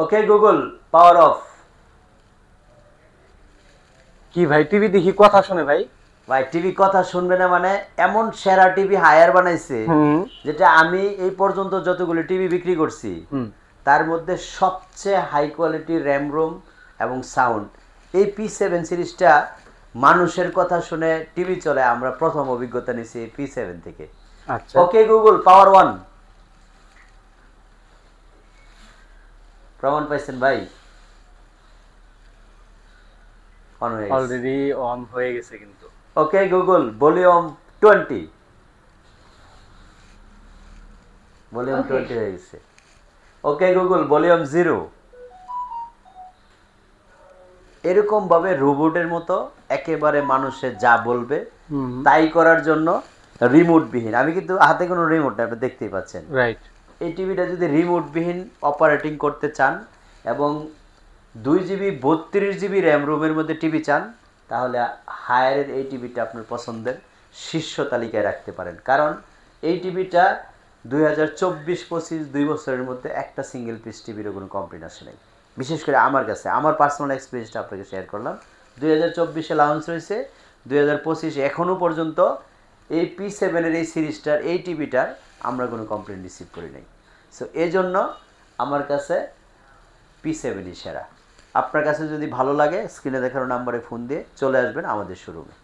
Okay Google power of. কি ভাই TV দেখি কথা শুনে ভাই? ভাই টিভি কথা শুনবে না মানে এমন সেরা টিভি হায়ার বানাইছে হুম যেটা আমি এই পর্যন্ত যতগুলো টিভি বিক্রি করছি হুম। তার মধ্যে সবচেয়ে হাই কোয়ালিটি র্যাম রোম এবং সাউন্ড এই P7 সিরিজটা মানুষের কথা শুনে টিভি চলে। আমরা প্রথম অভিজ্ঞতা নিছি P7 থেকে। আচ্ছা। Okay Google power one. প্রমাণ পাইছেন ভাই? অন হয়ে গেছে। অলরেডি অন হয়ে গেছে কিন্তু। Okay Google volume 20। ভলিউম 20 হয়ে গেছে। Okay Google volume 0। এরকম ভাবে রোবটের মতো একেবারে মানুষের যা বলবে তাই করার জন্য রিমোটবিহীন, আমি কিন্তু হাতে কোনো রিমোট না, আপনি দেখতেই পাচ্ছেন। রাইট। এই টিভিটা যদি রিমোটবিহীন অপারেটিং করতে চান এবং 2 GB 32 GB র্যাম রোমের মধ্যে টিভি চান তাহলে হায়ারের এই টিভিটা আপনার পছন্দের শীর্ষ তালিকায় রাখতে পারেন। কারণ এই টিভিটা 2024-25 2 বছরের মধ্যে একটা সিঙ্গেল পিস টিভিরও কোনো কমপ্লেন আসে নাই। বিশেষ করে আমার কাছে, আমার পার্সোনাল এক্সপিরিয়েন্সটা আপনাকে শেয়ার করলাম। 2024-এ লঞ্চ হয়েছে, 2025 এখনও পর্যন্ত এই P7-এর এই সিরিজটার এই টিভিটার আমরা কোনো কমপ্লেন রিসিভ করি নাই। সো এই জন্য আমার কাছে P7-ই সেরা। আপনার কাছে যদি ভালো লাগে স্ক্রিনে দেখানো নাম্বারে ফোন দিয়ে চলে আসবেন আমাদের শোরুমে।